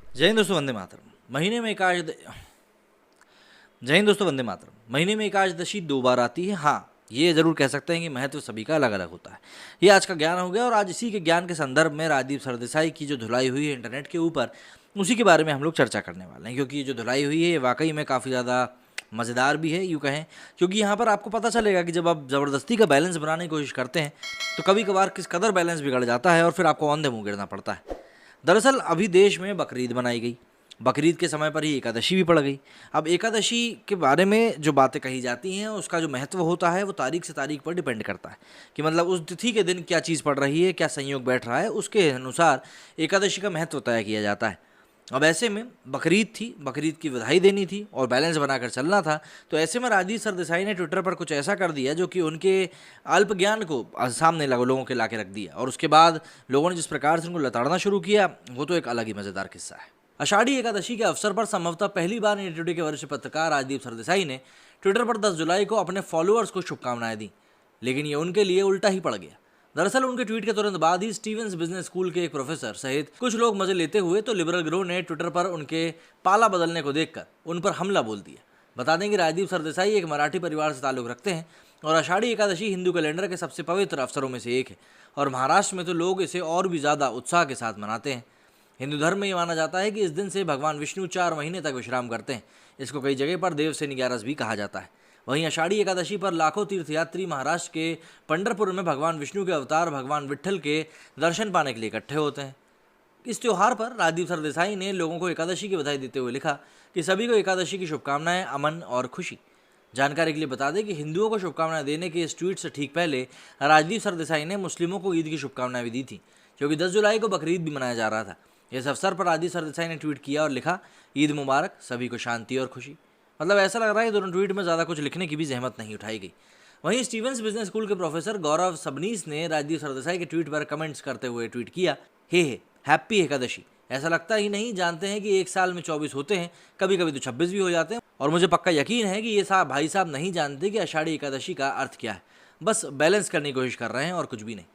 जय हिंद दोस्तों, वंदे मातरम। जय हिंद दोस्तों, वंदे मातरम। महीने में एकादशी 2 बार आती है। हाँ, ये जरूर कह सकते हैं कि महत्व सभी का अलग अलग होता है। ये आज का ज्ञान हो गया और आज इसी के ज्ञान के संदर्भ में राजदीप सरदेसाई की जो धुलाई हुई है इंटरनेट के ऊपर, उसी के बारे में हम लोग चर्चा करने वाले हैं। क्योंकि ये जो धुलाई हुई है ये वाकई में काफ़ी ज़्यादा मज़ेदार भी है, यूँ कहें। क्योंकि यहाँ पर आपको पता चलेगा कि जब आप ज़बरदस्ती का बैलेंस बनाने की कोशिश करते हैं तो कभी कभार किस कदर बैलेंस बिगड़ जाता है और फिर आपको औंधे मुँह गिरना पड़ता है। दरअसल अभी देश में बकरीद मनाई गई। बकरीद के समय पर ही एकादशी भी पड़ गई। अब एकादशी के बारे में जो बातें कही जाती हैं उसका जो महत्व होता है वो तारीख से तारीख पर डिपेंड करता है कि मतलब उस तिथि के दिन क्या चीज़ पड़ रही है, क्या संयोग बैठ रहा है, उसके अनुसार एकादशी का महत्व तय किया जाता है। अब ऐसे में बकरीद थी, बकरीद की बधाई देनी थी और बैलेंस बनाकर चलना था। तो ऐसे में राजदीप सरदेसाई ने ट्विटर पर कुछ ऐसा कर दिया जो कि उनके अल्प ज्ञान को सामने लोगों के लाके रख दिया, और उसके बाद लोगों ने जिस प्रकार से उनको लताड़ना शुरू किया वो तो एक अलग ही मज़ेदार किस्सा है। आषाढ़ी एकादशी के अवसर पर संभवतः पहली बार इंडिया टुडे के वरिष्ठ पत्रकार राजदीप सरदेसाई ने ट्विटर पर 10 जुलाई को अपने फॉलोअर्स को शुभकामनाएं दी, लेकिन ये उनके लिए उल्टा ही पड़ गया। दरअसल उनके ट्वीट के तुरंत बाद ही स्टीवेंस बिजनेस स्कूल के एक प्रोफेसर सहित कुछ लोग मजे लेते हुए तो लिबरल गिरोह ने ट्विटर पर उनके पाला बदलने को देखकर उन पर हमला बोल दिया। बता दें कि राजदीप सरदेसाई एक मराठी परिवार से ताल्लुक रखते हैं और आषाढ़ी एकादशी हिंदू कैलेंडर के सबसे पवित्र अवसरों में से एक है, और महाराष्ट्र में तो लोग इसे और भी ज़्यादा उत्साह के साथ मनाते हैं। हिंदू धर्म में ये माना जाता है कि इस दिन से भगवान विष्णु 4 महीने तक विश्राम करते हैं। इसको कई जगह पर देवसेनी 11 भी कहा जाता है। वहीं आषाढ़ी एकादशी पर लाखों तीर्थयात्री महाराष्ट्र के पंढरपुर में भगवान विष्णु के अवतार भगवान विट्ठल के दर्शन पाने के लिए इकट्ठे होते हैं। इस त्योहार पर राजदीप सरदेसाई ने लोगों को एकादशी की बधाई देते हुए लिखा कि सभी को एकादशी की शुभकामनाएं, अमन और खुशी। जानकारी के लिए बता दें कि हिंदुओं को शुभकामनाएं देने के इस ट्वीट से ठीक पहले राजदीप सरदेसाई ने मुस्लिमों को ईद की शुभकामनाएं भी दी थी, क्योंकि 10 जुलाई को बकरीद भी मनाया जा रहा था। इस अवसर पर राजदीप सरदेसाई ने ट्वीट किया और लिखा, ईद मुबारक, सभी को शांति और खुशी। मतलब ऐसा लग रहा है कि दोनों ट्वीट में ज़्यादा कुछ लिखने की भी जहमत नहीं उठाई गई। वहीं स्टीवेंस बिजनेस स्कूल के प्रोफेसर गौरव सबनीस ने राजदीप सरदेसाई के ट्वीट पर कमेंट्स करते हुए ट्वीट किया, हे हैप्पी एकादशी। ऐसा लगता ही नहीं, जानते हैं कि एक साल में 24 होते हैं, कभी कभी तो 26 भी हो जाते हैं, और मुझे पक्का यकीन है कि ये भाई साहब नहीं जानते कि आषाढ़ी एकादशी का अर्थ क्या है। बस बैलेंस करने की कोशिश कर रहे हैं और कुछ भी नहीं।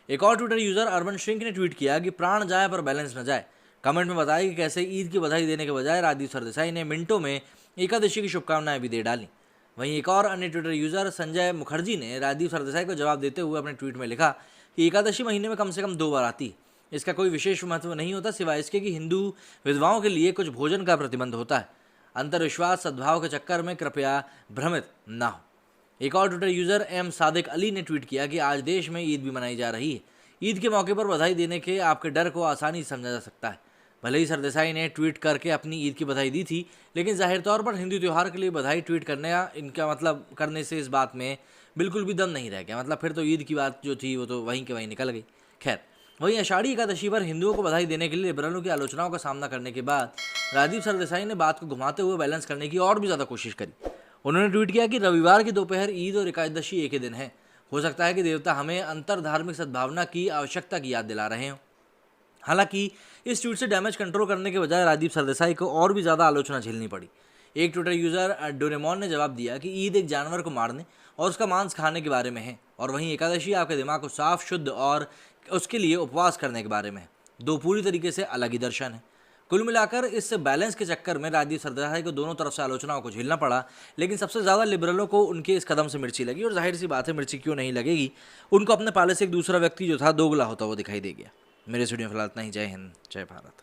एक और ट्विटर यूजर अर्बन श्रिंक ने ट्वीट किया कि प्राण जाए पर बैलेंस न जाए। कमेंट में बताया कि कैसे ईद की बधाई देने के बजाय राजदीप सरदेसाई ने मिनटों में एकादशी की शुभकामनाएं भी दे डाली। वहीं एक और अन्य ट्विटर यूजर संजय मुखर्जी ने राजदीप सरदेसाई को जवाब देते हुए अपने ट्वीट में लिखा कि एकादशी महीने में कम से कम 2 बार आती है। इसका कोई विशेष महत्व नहीं होता सिवाय इसके कि हिंदू विधवाओं के लिए कुछ भोजन का प्रतिबंध होता है। अंतर्विश्वास सद्भाव के चक्कर में कृपया भ्रमित ना हो। एक और Twitter user M Sadiq Ali ने ट्वीट किया कि आज देश में ईद भी मनाई जा रही है। ईद के मौके पर बधाई देने के आपके डर को आसानी से समझा जा सकता है। भले ही सरदेसाई ने ट्वीट करके अपनी ईद की बधाई दी थी, लेकिन जाहिर तौर पर हिंदू त्यौहार के लिए बधाई ट्वीट करने का इनका मतलब करने से इस बात में बिल्कुल भी दम नहीं रह गया। मतलब फिर तो ईद की बात जो थी वो तो वहीं के वहीं निकल गई। खैर, वहीं आषाढ़ी एकादशी पर हिंदुओं को बधाई देने के लिए लिबरलों की आलोचनाओं का सामना करने के बाद राजदीप सरदेसाई ने बात को घुमाते हुए बैलेंस करने की और भी ज़्यादा कोशिश करी। उन्होंने ट्वीट किया कि रविवार की दोपहर ईद और एकादशी एक ही दिन है। हो सकता है कि देवता हमें अंतर धार्मिक सद्भावना की आवश्यकता की याद दिला रहे हों। हालांकि इस ट्वीट से डैमेज कंट्रोल करने के बजाय राजदीप सरदेसाई को और भी ज़्यादा आलोचना झेलनी पड़ी। एक ट्विटर यूज़र डोरेमोन ने जवाब दिया कि ईद एक जानवर को मारने और उसका मांस खाने के बारे में है, और वहीं एकादशी आपके दिमाग को साफ, शुद्ध और उसके लिए उपवास करने के बारे में है। दो पूरी तरीके से अलग ही दर्शन है। कुल मिलाकर इस बैलेंस के चक्कर में राजदीप सरदेसाई को दोनों तरफ से आलोचनाओं को झेलना पड़ा, लेकिन सबसे ज़्यादा लिबरलों को उनके इस कदम से मिर्ची लगी, और जाहिर सी बात है मिर्ची क्यों नहीं लगेगी, उनको अपने पाले से एक दूसरा व्यक्ति जो था दोगला होता वो दिखाई दे गया। मेरे स्टूडियो में फिलहाल इतना ही। जय हिंद, जय भारत।